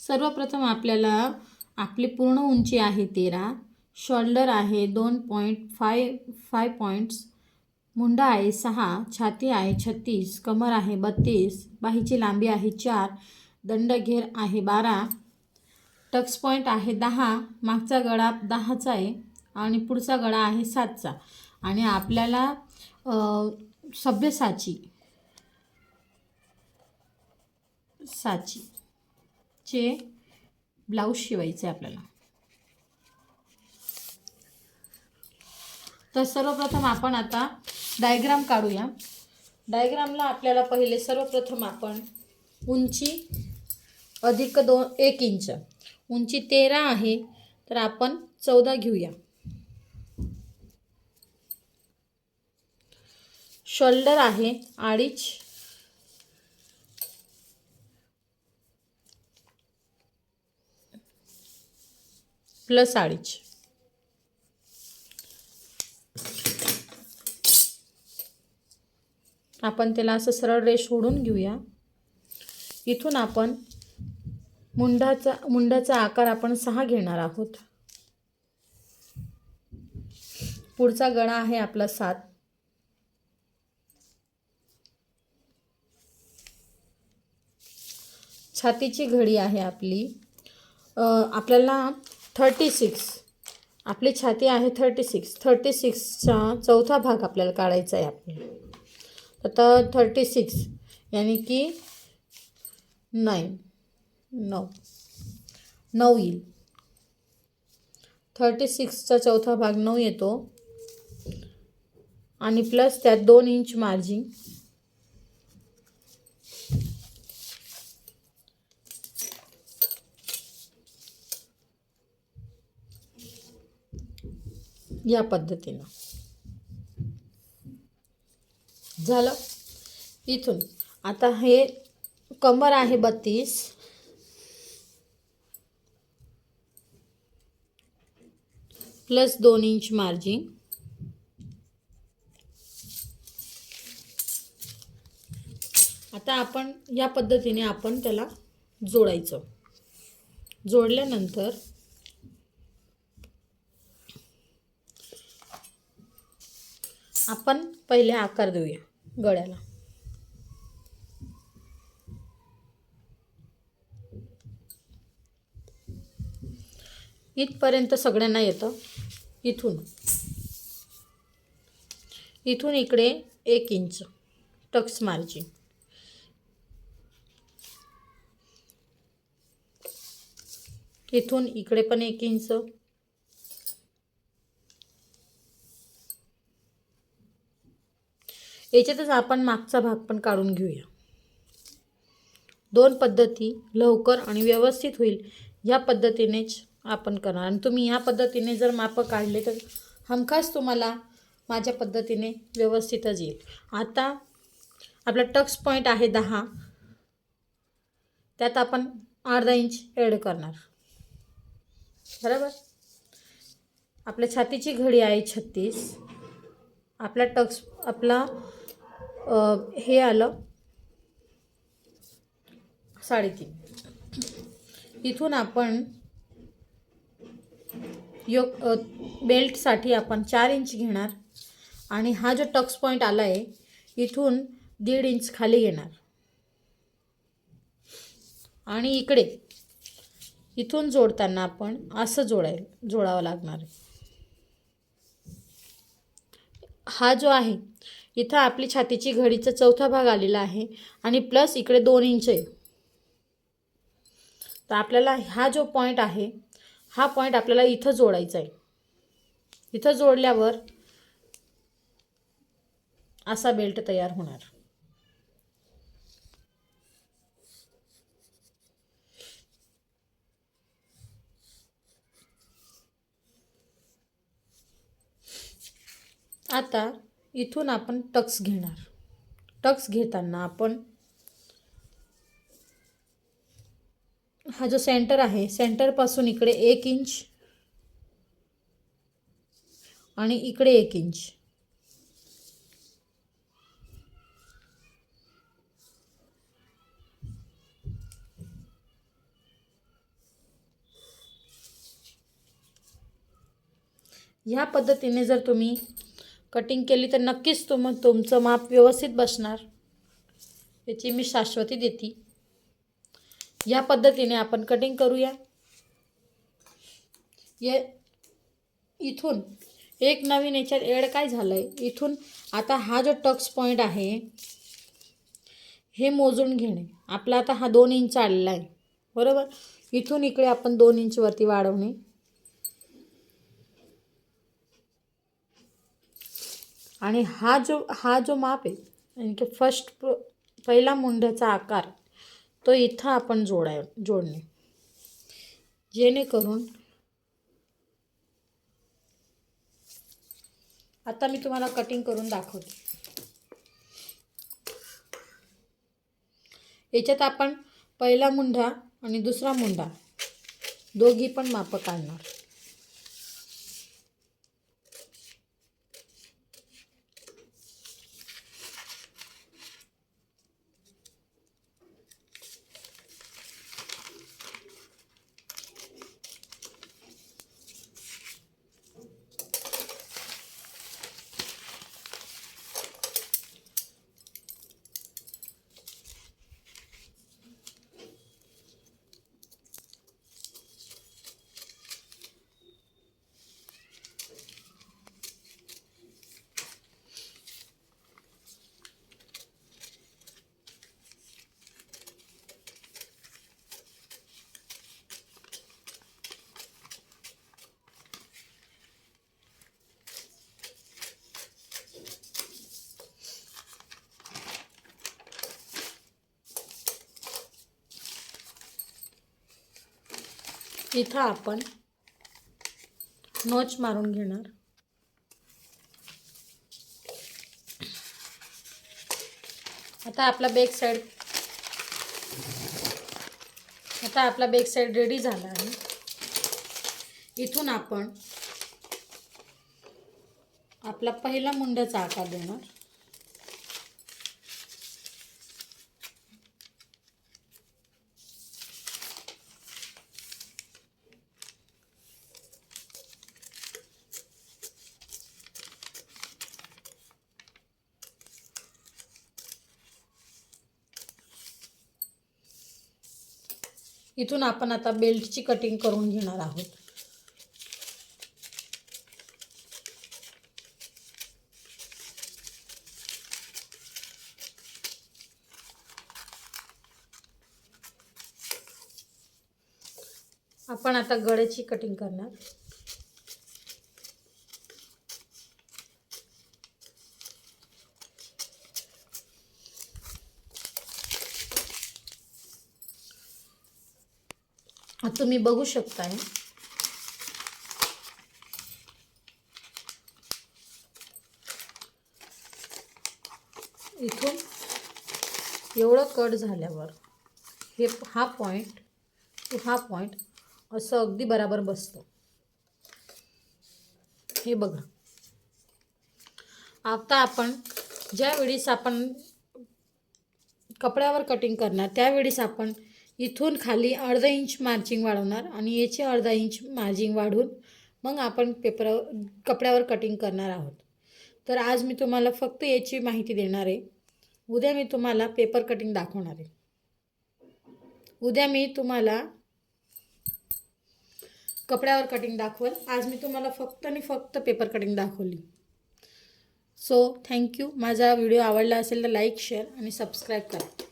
सर्वप्रथम आपल्याला आपली पूर्ण उंची आहे 13, शोल्डर आहे 2.5 पॉईंट्स, मुंडा आहे 6, छाती आहे 36, कमर आहे 32, बाहीची लांबी आहे 4, दंडघेर आहे 12, टक्स पॉईंट आहे 10, मागचा गळा 10चा आहे आणि पुढचा गळा आहे 7चा आणि आपल्याला सभ्यसाची चे ब्लाऊज शिवायचे आपल्याला. तर सर्वप्रथम आपण आता डायग्राम काढूया. डायग्रामला आपल्याला पहिले सर्वप्रथम आपण उंची अधिक 1 इंच, उंची 13 आहे तर आपण 14 घेऊया. शोल्डर आहे 2.5 प्लस 2.5. आपण त्याला असं सरळ रेष ओढून घेऊया. इथून आपण मुंडाचा आकार आपण 6 घेणार आहोत. पुढचा गळा आहे आपला 7. छातीची घडी आहे आपली आपल्याला 36. आपली छाती आहे 36. 36चा चौथा भाग आपल्याला काढायचा आहे आपल्याला. आता 36 यानी की 9 येईल. 36चा चौथा भाग 9 येतो आणि प्लस त्यात 2 इंच मार्जिन. या पद्धतीनं झालं. इथून आता हे कमर आहे 32 प्लस 2 इंच मार्जिन. आता आपण या पद्धतीने आपण त्याला जोडायचं. जोडल्यानंतर आपण पहिले आकार देऊया गळ्याला. इथपर्यंत सगळ्यांना येतं. इथून इकडे 1 इंच टक्स मार्जिन. इथून इकडे पण 1 इंच. याच्यातच आपण मागचा भाग पण काढून घेऊया. 2 पद्धती लवकर आणि व्यवस्थित होईल या पद्धतीनेच आपण करणार. आणि तुम्ही या पद्धतीने जर माप काढले तर हमखास तुम्हाला माझ्या पद्धतीने व्यवस्थितच येईल. आता आपला टक्स पॉईंट आहे 10, त्यात आपण अर्धा इंच ॲड करणार. बरोबर. आपल्या छातीची घडी आहे 36. आपला हे आलं 3.5. इथून आपण बेल्टसाठी आपण 4 इंच घेणार आणि हा जो टक्स पॉईंट आला आहे इथून 1.5 इंच खाली घेणार आणि इथून जोडताना आपण असं जोडावं लागणार आहे. हा जो आहे इथं आपली छातीची घडीचा चौथा भाग आलेला आहे आणि प्लस इकडे 2 इंच आहे. तर आपल्याला हा जो पॉईंट आहे हा पॉईंट आपल्याला इथं जोडायचा आहे. इथं जोडल्यावर असा बेल्ट तयार होणार. आता इथून आपण टक्स घेणार. टक्स घेताना आपण हा जो सेंटर आहे सेंटरपासून इकडे 1 इंच आणि इकडे 1 इंच ह्या पद्धतीने जर तुम्ही कटिंग केली तर नक्कीच तुमचं माप व्यवस्थित बसणार, याची मी शाश्वती देते. या पद्धतीने आपण कटिंग करूया. इथून एक नवीन याच्यात ॲड काय झालं आहे, इथून आता हा जो टक्स पॉईंट आहे हे मोजून घेणे. आपला आता हा 2 इंच आलेला आहे, बरोबर. इथून इकडे आपण 2 इंच वरती वाढवणे आणि हा जो माप आहे आणि की पहिला मुंड्याचा आकार तो इथं आपण जोडणे, जेणेकरून आता मी तुम्हाला कटिंग करून दाखवते. याच्यात आपण पहिला मुंडा आणि दुसरा मुंडा दोघी पण माप काढणार. इथं आपण नॉच मारून घेणार. आता आपला बॅक साईड रेडी झाला आहे. इथून आपण आपला पहिला मुंड्याचा आकार देणार. इथून आपण आता बेल्टची कटिंग करून घेणार आहोत. आपण आता गळ्याची कटिंग करणार. तुम्ही बघू शकताय इथून एवढं कट झाल्यावर हा पॉईंट टू हा पॉईंट असं अगदी बराबर बसतं. हे बघा. आता आपण ज्यावेळेस आपण कपड्यावर कटिंग करणार त्यावेळेस आपण इथून खाली अर्धा इंच मार्जिंग वाढवणार आणि याची अर्धा इंच मार्जिंग वाढवून मग आपण कपड्यावर कटिंग करणार आहोत. तर आज मी तुम्हाला फक्त याची माहिती देणार आहे. उद्या मी तुम्हाला पेपर कटिंग दाखवणार आहे. उद्या मी तुम्हाला कपड्यावर कटिंग दाखवेल. आज मी तुम्हाला फक्त आणि फक्त पेपर कटिंग दाखवली. So thank you. माझा व्हिडिओ आवडला असेल तर लाईक, शेअर आणि सबस्क्राईब करा.